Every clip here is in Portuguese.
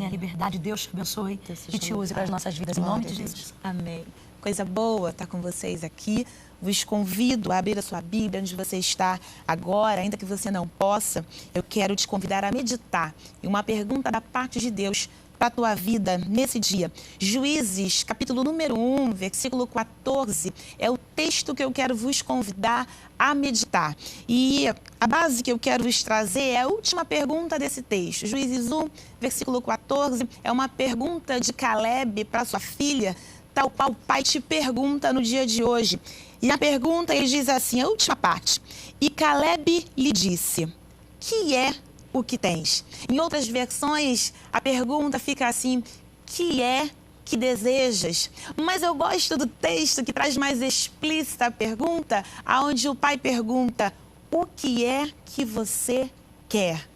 tenha liberdade. Deus te abençoe e te use para as nossas vidas, em nome de Jesus. Amém. Coisa boa estar com vocês aqui. Vos convido a abrir a sua Bíblia onde você está agora, ainda que você não possa. Eu quero te convidar a meditar em uma pergunta da parte de Deus para a tua vida nesse dia. Juízes, capítulo número 1, versículo 14, é o texto que eu quero vos convidar a meditar. E a base que eu quero vos trazer é a última pergunta desse texto. Juízes 1, versículo 14, é uma pergunta de Caleb para sua filha, tal qual o pai te pergunta no dia de hoje. E a pergunta, ele diz assim, a última parte. E Caleb lhe disse, que é o que tens? Em outras versões, a pergunta fica assim, que é que desejas? Mas eu gosto do texto que traz mais explícita a pergunta, onde o pai pergunta, o que é que você quer?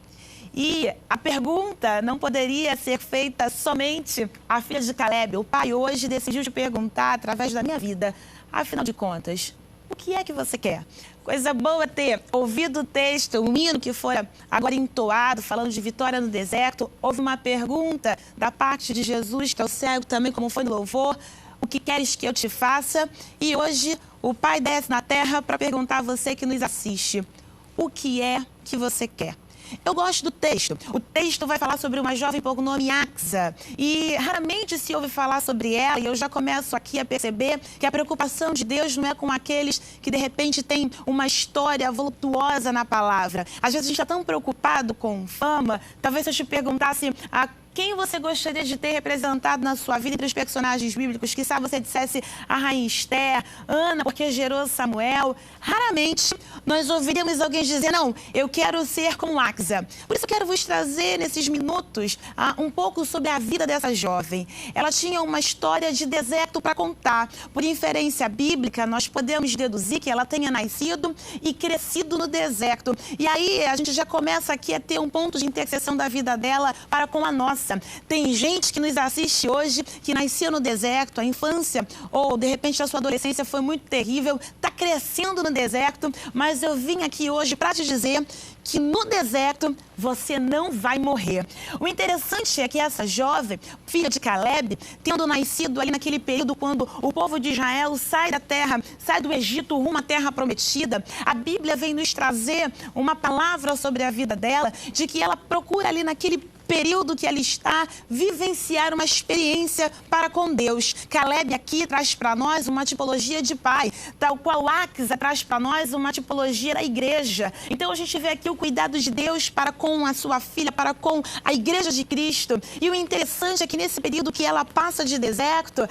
E a pergunta não poderia ser feita somente à filha de Caleb. O pai hoje decidiu te perguntar através da minha vida, afinal de contas, o que é que você quer? Coisa boa ter ouvido o texto, o hino que foi agora entoado, falando de vitória no deserto. Houve uma pergunta da parte de Jesus, que é o cego também, como foi no louvor. O que queres que eu te faça? E hoje o pai desce na terra para perguntar a você que nos assiste, o que é que você quer? Eu gosto do texto. O texto vai falar sobre uma jovem por nome Axa. E raramente se ouve falar sobre ela. E eu já começo aqui a perceber que a preocupação de Deus não é com aqueles que de repente têm uma história voluptuosa na palavra. Às vezes a gente está tão preocupado com fama. Talvez se eu te perguntasse quem você gostaria de ter representado na sua vida entre os personagens bíblicos? Quizá você dissesse a rainha Esther, Ana, porque gerou Samuel. Raramente nós ouviríamos alguém dizer, não, eu quero ser como Axa. Por isso eu quero vos trazer nesses minutos um pouco sobre a vida dessa jovem. Ela tinha uma história de deserto para contar. Por inferência bíblica, nós podemos deduzir que ela tenha nascido e crescido no deserto. E aí a gente já começa aqui a ter um ponto de interseção da vida dela para com a nossa. Tem gente que nos assiste hoje, que nasceu no deserto, a infância ou de repente a sua adolescência foi muito terrível, está crescendo no deserto, mas eu vim aqui hoje para te dizer que no deserto você não vai morrer. O interessante é que essa jovem, filha de Caleb, tendo nascido ali naquele período quando o povo de Israel sai da terra, sai do Egito rumo à terra prometida, a Bíblia vem nos trazer uma palavra sobre a vida dela, de que ela procura ali naquele período que ela está, vivenciar uma experiência para com Deus. Caleb aqui traz para nós uma tipologia de pai, tal qual Axa traz para nós uma tipologia da igreja. Então a gente vê aqui o cuidado de Deus para com a sua filha, para com a igreja de Cristo. E o interessante é que nesse período que ela passa de deserto,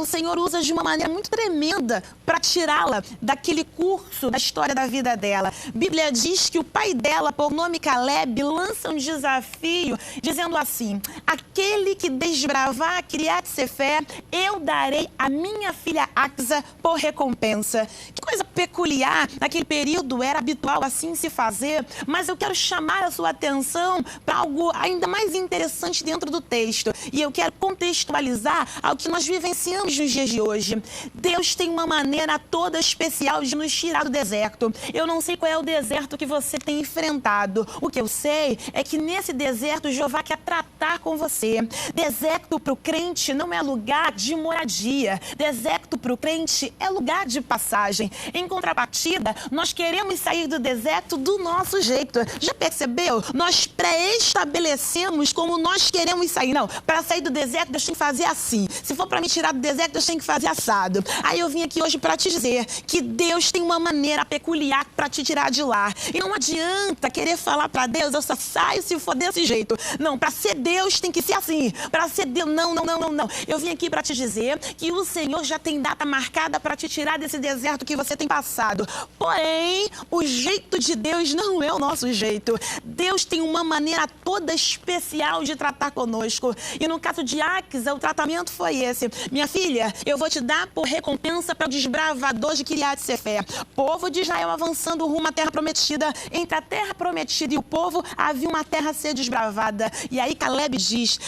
o Senhor usa de uma maneira muito tremenda para tirá-la daquele curso da história da vida dela. A Bíblia diz que o pai dela, por nome Caleb, lança um desafio dizendo assim, aquele que desbravar Criat Sefé, eu darei a minha filha Axa por recompensa. Que coisa peculiar, naquele período era habitual assim se fazer, mas eu quero chamar a sua atenção para algo ainda mais interessante dentro do texto. E eu quero contextualizar ao que nós vivenciamos nos dias de hoje. Deus tem uma maneira toda especial de nos tirar do deserto. Eu não sei qual é o deserto que você tem enfrentado. O que eu sei é que nesse deserto, Jeová quer tratar com você. Deserto para o crente não é lugar de moradia. Deserto para o crente é lugar de passagem. Em contrapartida, nós queremos sair do deserto do nosso jeito. Já percebeu? Nós pré-estabelecemos como nós queremos sair. Não, para sair do deserto, Deus tem que fazer assim. Se for para me tirar do deserto, Deus tem que fazer assado. Aí eu vim aqui hoje para te dizer que Deus tem uma maneira peculiar para te tirar de lá. E não adianta querer falar para Deus, eu só saio se for desse jeito. Não, para ser Deus tem que ser assim. Para ser Deus, não. Eu vim aqui para te dizer que o Senhor já tem data marcada para te tirar desse deserto que você tem passado. Porém, o jeito de Deus não é o nosso jeito. Deus tem uma maneira toda especial de tratar conosco. E no caso de Axa, o tratamento foi esse. Minha filha, eu vou te dar por recompensa para o desbravador de Criat Sefé. Povo de Israel avançando rumo à terra prometida. Entre a terra prometida e o povo havia uma terra a ser desbravada. E aí Caleb diz,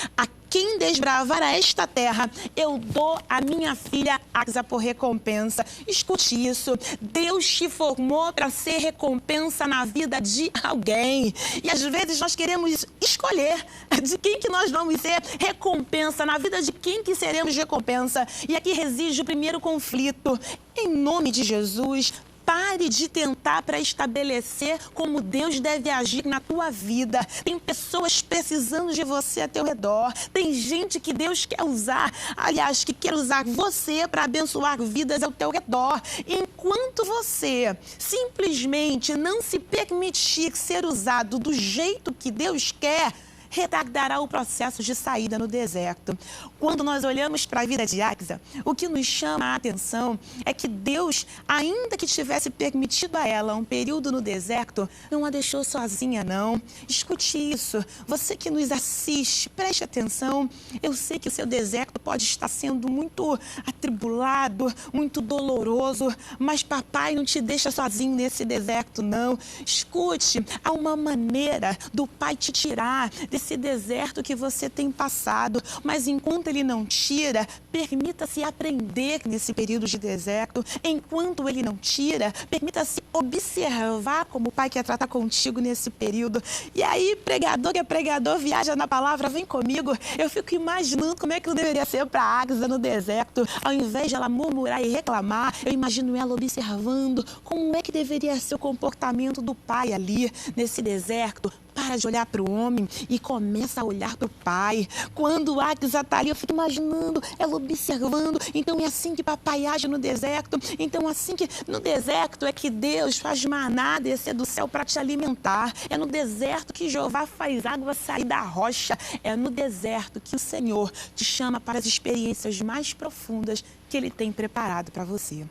quem desbravar esta terra, eu dou a minha filha Axa por recompensa. Escute isso. Deus te formou para ser recompensa na vida de alguém. E às vezes nós queremos escolher de quem que nós vamos ser recompensa, na vida de quem que seremos recompensa. E aqui reside o primeiro conflito. Em nome de Jesus, pare de tentar para estabelecer como Deus deve agir na tua vida. Tem pessoas precisando de você a teu redor. Tem gente que Deus quer usar, aliás, que quer usar você para abençoar vidas ao teu redor. Enquanto você simplesmente não se permitir ser usado do jeito que Deus quer, retardará o processo de saída no deserto. Quando nós olhamos para a vida de Axa, o que nos chama a atenção é que Deus, ainda que tivesse permitido a ela um período no deserto, não a deixou sozinha, não. Escute isso. Você que nos assiste, preste atenção. Eu sei que o seu deserto pode estar sendo muito atribulado, muito doloroso, mas papai não te deixa sozinho nesse deserto, não. Escute, há uma maneira do pai te tirar desse deserto que você tem passado, mas enquanto ele não tira, permita-se aprender nesse período de deserto. Enquanto ele não tira, permita-se observar como o pai quer tratar contigo nesse período. E aí, pregador que é pregador, viaja na palavra, vem comigo. Eu fico imaginando como é que não deveria ser para Axa no deserto. Ao invés de ela murmurar e reclamar, eu imagino ela observando como é que deveria ser o comportamento do pai ali nesse deserto. Para de olhar para o homem e começa a olhar para o pai. Quando Axa está ali, eu fico imaginando ela observando. Então é assim que papai age no deserto. Então assim que no deserto é que Deus faz maná descer do céu para te alimentar. É no deserto que Jeová faz água sair da rocha. É no deserto que o Senhor te chama para as experiências mais profundas que Ele tem preparado para você.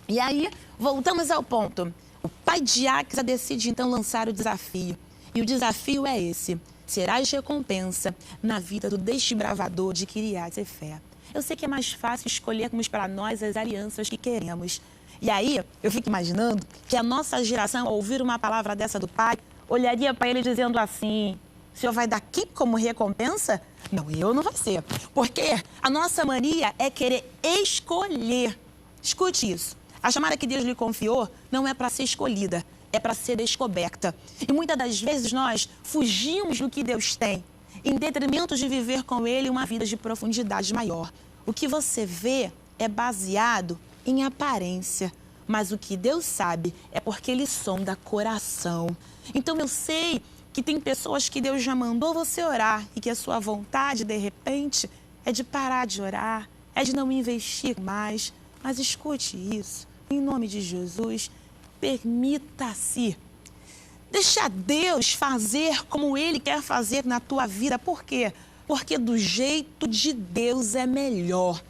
E aí, voltamos ao ponto. O pai de Axa decide então lançar o desafio. E o desafio é esse: serás recompensa na vida do desbravador de Quiriat-Sefé. Eu sei que é mais fácil escolhermos para nós as alianças que queremos. E aí, eu fico imaginando que a nossa geração, ao ouvir uma palavra dessa do pai, olharia para ele dizendo assim: o senhor vai dar aqui como recompensa? Não, eu não vou ser. Porque a nossa mania é querer escolher. Escute isso. A chamada que Deus lhe confiou não é para ser escolhida, é para ser descoberta. E muitas das vezes nós fugimos do que Deus tem, em detrimento de viver com Ele uma vida de profundidade maior. O que você vê é baseado em aparência, mas o que Deus sabe é porque Ele sonda coração. Então eu sei que tem pessoas que Deus já mandou você orar e que a sua vontade, de repente, é de parar de orar, é de não investir mais. Mas escute isso, em nome de Jesus. Permita-se. Deixa Deus fazer como Ele quer fazer na tua vida. Por quê? Porque do jeito de Deus é melhor.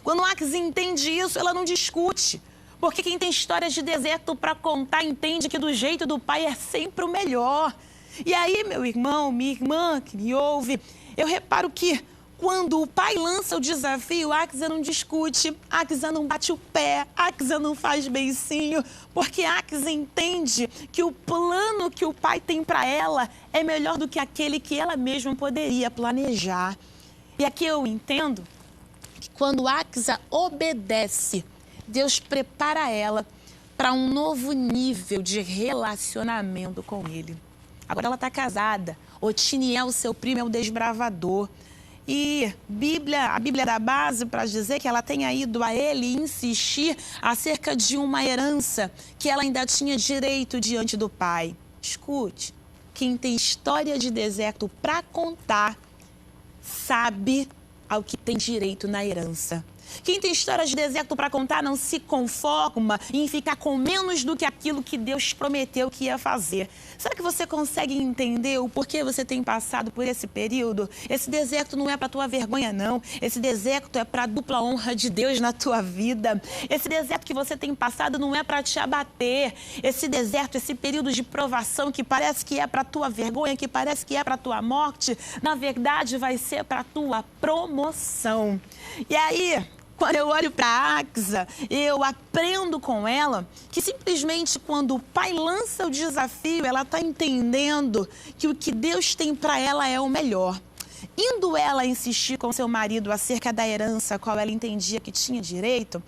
Quando Axa entende isso, ela não discute. Porque quem tem histórias de deserto para contar entende que do jeito do pai é sempre o melhor. E aí, meu irmão, minha irmã que me ouve, eu reparo que quando o pai lança o desafio, Axa não discute, Axa não bate o pé, Axa não faz beicinho, porque Axa entende que o plano que o pai tem para ela é melhor do que aquele que ela mesma poderia planejar. E aqui eu entendo que quando Axa obedece, Deus prepara ela para um novo nível de relacionamento com Ele. Agora ela está casada, Otiniel, seu primo, é o desbravador. E a Bíblia dá base para dizer que ela tenha ido a ele insistir acerca de uma herança que ela ainda tinha direito diante do pai. Escute, quem tem história de deserto para contar sabe ao que tem direito na herança. Quem tem história de deserto para contar não se conforma em ficar com menos do que aquilo que Deus prometeu que ia fazer. Será que você consegue entender o porquê você tem passado por esse período? Esse deserto não é para tua vergonha, não. Esse deserto é para a dupla honra de Deus na tua vida. Esse deserto que você tem passado não é para te abater. Esse deserto, esse período de provação que parece que é para tua vergonha, que parece que é para tua morte, na verdade vai ser para tua promoção. E aí, quando eu olho para Axa, eu aprendo com ela que simplesmente quando o pai lança o desafio, ela está entendendo que o que Deus tem para ela é o melhor. indo ela insistir com seu marido acerca da herança a qual ela entendia que tinha direito,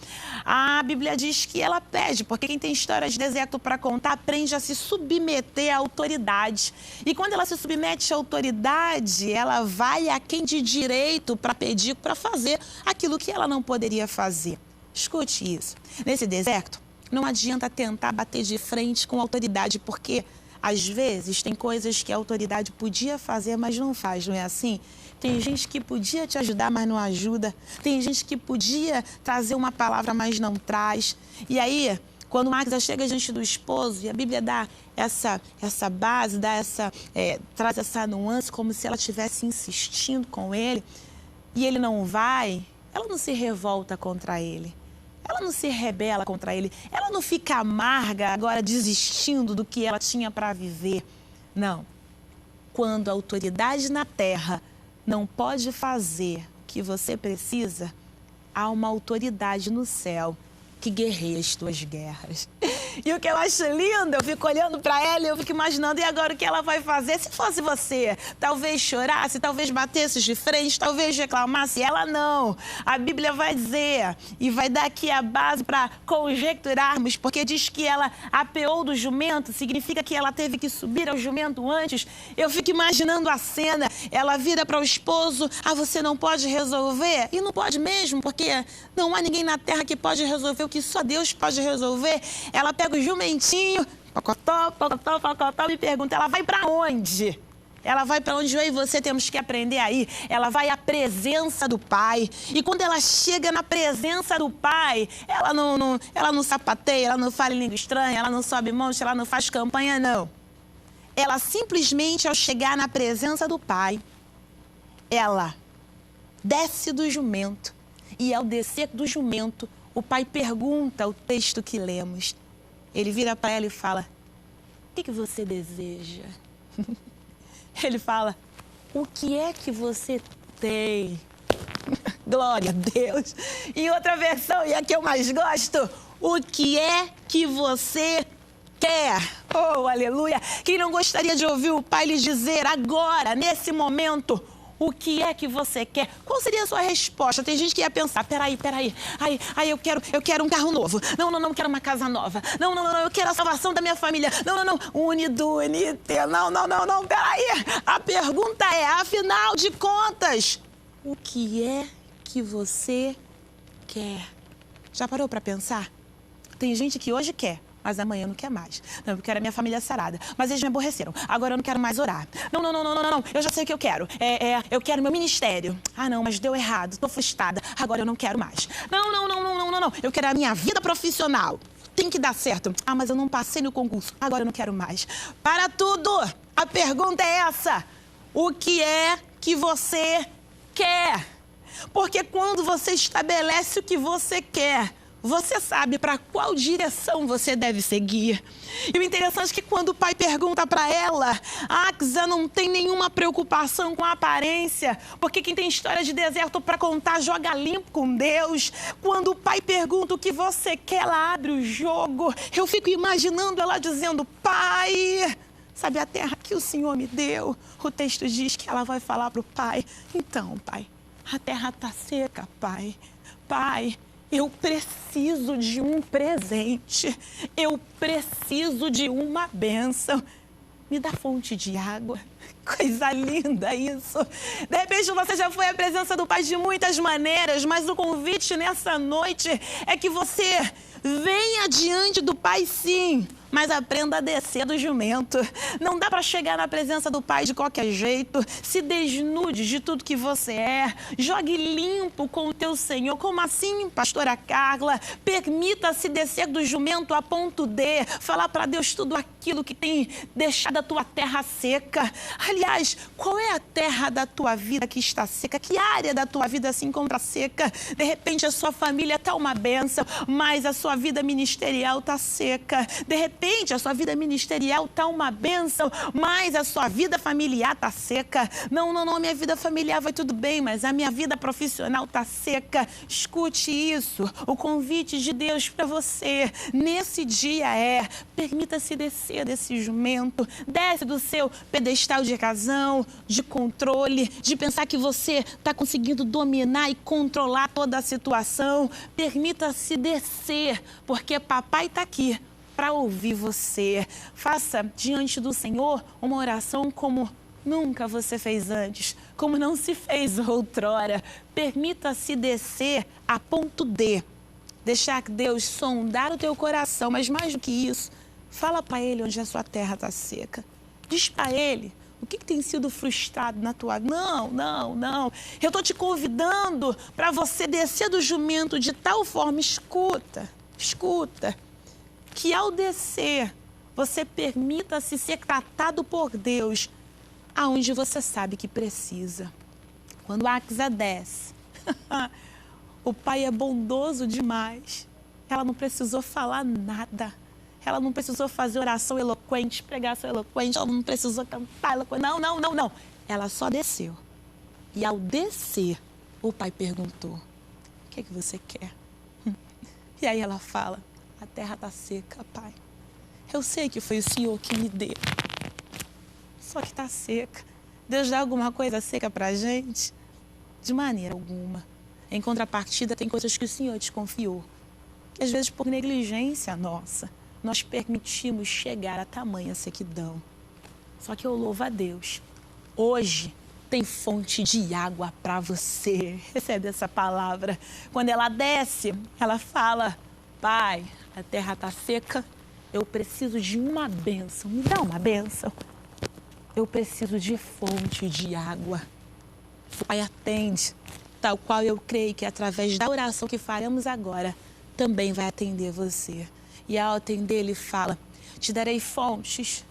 a Bíblia diz que ela pede, porque quem tem histórias de deserto para contar aprende a se submeter à autoridade. E quando ela se submete à autoridade, ela vai a quem de direito para pedir, para fazer aquilo que ela não poderia fazer. Escute isso. Nesse deserto, não adianta tentar bater de frente com a autoridade, porque às vezes tem coisas que a autoridade podia fazer, mas não faz, não é assim? Tem gente que podia te ajudar, mas não ajuda. Tem gente que podia trazer uma palavra, mas não traz. E aí, quando Magda chega diante do esposo, e a Bíblia dá essa base, traz essa nuance, como se ela estivesse insistindo com ele, e ele não vai, ela não se revolta contra ele. Ela não se rebela contra ele. Ela não fica amarga agora desistindo do que ela tinha para viver. Não. Quando a autoridade na terra não pode fazer o que você precisa, há uma autoridade no céu que guerreia as tuas guerras. E o que eu acho lindo, eu fico olhando para ela e eu fico imaginando, e agora o que ela vai fazer? Se fosse você, talvez chorasse, talvez batesse de frente, talvez reclamasse. Ela não. A Bíblia vai dizer, e vai dar aqui a base para conjecturarmos, porque diz que ela apeou do jumento, significa que ela teve que subir ao jumento antes. Eu fico imaginando a cena, ela vira para o esposo, você não pode resolver? E não pode mesmo, porque não há ninguém na terra que pode resolver o que só Deus pode resolver. Ela pega o jumentinho, pocotó, pocotó, pocotó, me pergunta, ela vai para onde? Ela vai para onde eu e você temos que aprender aí. Ela vai à presença do Pai. E quando ela chega na presença do Pai, ela não sapateia, ela não fala em língua estranha, ela não sobe monte, ela não faz campanha, não. Ela simplesmente, ao chegar na presença do Pai, ela desce do jumento. E ao descer do jumento, o pai pergunta o texto que lemos. Ele vira para ela e fala, o que você deseja? Ele fala, o que é que você tem? Glória a Deus. Em outra versão, e a que eu mais gosto, o que é que você quer? Oh, aleluia. Quem não gostaria de ouvir o pai lhe dizer agora, nesse momento, o que é que você quer? Qual seria a sua resposta? Tem gente que ia pensar, peraí. Ai, eu quero um carro novo. Não quero uma casa nova. Não, eu quero a salvação da minha família. Não, unido, não, peraí. A pergunta é, afinal de contas, o que é que você quer? Já parou para pensar? Tem gente que hoje quer, mas amanhã não quer mais. Não, eu quero a minha família sarada. Mas eles me aborreceram. Agora eu não quero mais orar. Não. Eu já sei o que eu quero. Eu quero meu ministério. Não, mas deu errado. Tô frustrada. Agora eu não quero mais. Não. Eu quero a minha vida profissional. Tem que dar certo. Mas eu não passei no concurso. Agora eu não quero mais. Para tudo! A pergunta é essa. O que é que você quer? Porque quando você estabelece o que você quer, você sabe para qual direção você deve seguir. E o interessante é que quando o pai pergunta para ela, Axa não tem nenhuma preocupação com a aparência, porque quem tem história de deserto para contar joga limpo com Deus. Quando o pai pergunta o que você quer, ela abre o jogo. Eu fico imaginando ela dizendo, pai, sabe a terra que o Senhor me deu? O texto diz que ela vai falar para o pai, então, pai, a terra está seca, pai. Pai, eu preciso de um presente. Eu preciso de uma bênção. Me dá fonte de água. Coisa linda isso. De repente você já foi à presença do Pai de muitas maneiras, mas o convite nessa noite é que você venha diante do Pai, sim, mas aprenda a descer do jumento. Não dá para chegar na presença do Pai de qualquer jeito. Se desnude de tudo que você é. Jogue limpo com o teu Senhor. Como assim, pastora Carla? Permita-se descer do jumento a ponto de falar para Deus tudo aquilo que tem deixado a tua terra seca. Aliás, qual é a terra da tua vida que está seca? Que área da tua vida se encontra seca? De repente a sua família está uma bênção, mas a sua vida ministerial está seca. De repente repente, a sua vida ministerial está uma bênção, mas a sua vida familiar está seca. Não, a minha vida familiar vai tudo bem, mas a minha vida profissional está seca. Escute isso. O convite de Deus para você nesse dia permita-se descer desse jumento, desce do seu pedestal de razão, de controle, de pensar que você está conseguindo dominar e controlar toda a situação. Permita-se descer, porque papai está aqui para ouvir você. Faça diante do Senhor uma oração como nunca você fez antes, como não se fez outrora. Permita-se descer a ponto de deixar que Deus sondar o teu coração, mas mais do que isso, fala para Ele onde a sua terra está seca. Diz para Ele o que tem sido frustrado na tua vida. Não. Eu estou te convidando para você descer do jumento de tal forma, escuta, que ao descer, você permita-se ser tratado por Deus aonde você sabe que precisa. Quando a Axa desce, o pai é bondoso demais. Ela não precisou falar nada. Ela não precisou fazer oração eloquente, pregação eloquente. Ela não precisou cantar eloquente. Não. Ela só desceu. E ao descer, o pai perguntou: o que é que você quer? E aí ela fala: a terra está seca, pai. Eu sei que foi o Senhor que me deu. Só que está seca. Deus dá alguma coisa seca para a gente? De maneira alguma. Em contrapartida, tem coisas que o Senhor desconfiou. Que às vezes, por negligência nossa, nós permitimos chegar a tamanha sequidão. Só que eu louvo a Deus. Hoje tem fonte de água para você. Recebe essa palavra. Quando ela desce, ela fala: pai, a terra está seca, eu preciso de uma bênção. Me dá uma bênção. Eu preciso de fonte de água. O pai atende, tal qual eu creio que através da oração que faremos agora, também vai atender você. E ao atender, ele fala: te darei fontes,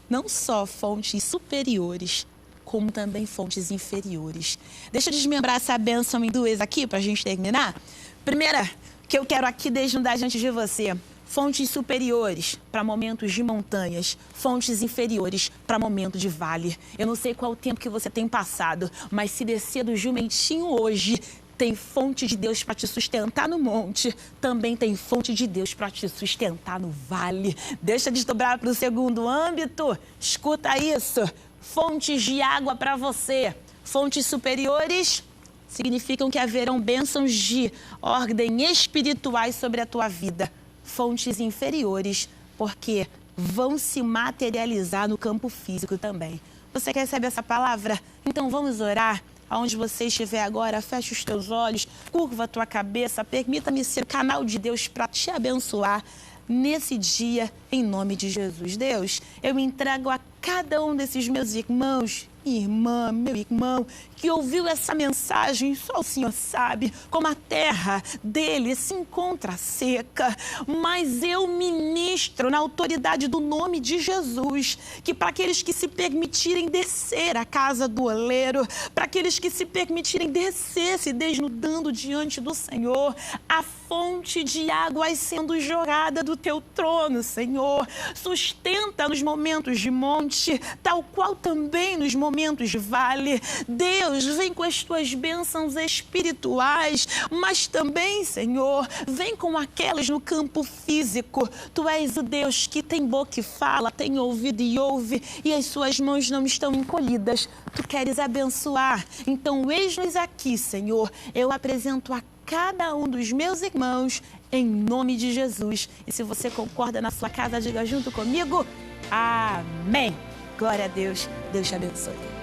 não só fontes superiores, como também fontes inferiores. Deixa eu desmembrar essa bênção em duas aqui para a gente terminar. Primeira, que eu quero aqui desnudar diante de você: fontes superiores para momentos de montanhas, fontes inferiores para momento de vale. Eu não sei qual o tempo que você tem passado, mas se descer do jumentinho hoje, tem fonte de Deus para te sustentar no monte, também tem fonte de Deus para te sustentar no vale. Deixa eu desdobrar para o segundo âmbito. Escuta isso: fontes de água para você. Fontes superiores significam que haverão bênçãos de ordem espirituais sobre a tua vida. Fontes inferiores, porque vão se materializar no campo físico também. Você quer receber essa palavra? Então vamos orar. Aonde você estiver agora, feche os teus olhos, curva a tua cabeça, permita-me ser canal de Deus para te abençoar nesse dia, em nome de Jesus. Deus, eu me entrego a cada um desses meus irmãos, irmã, meu irmão, que ouviu essa mensagem. Só o Senhor sabe como a terra dele se encontra seca, mas eu ministro na autoridade do nome de Jesus, que para aqueles que se permitirem descer à casa do oleiro, para aqueles que se permitirem descer, se desnudando diante do Senhor, a fonte de águas sendo jorrada do teu trono, Senhor, sustenta nos momentos de monte, tal qual também nos momentos de vale. Deus, vem com as tuas bênçãos espirituais, mas também, Senhor, vem com aquelas no campo físico. Tu és o Deus que tem boca e fala, tem ouvido e ouve, e as suas mãos não estão encolhidas. Tu queres abençoar. Então, eis-nos aqui, Senhor. Eu apresento a cada um dos meus irmãos em nome de Jesus. E se você concorda na sua casa, diga junto comigo: amém. Glória a Deus. Deus te abençoe.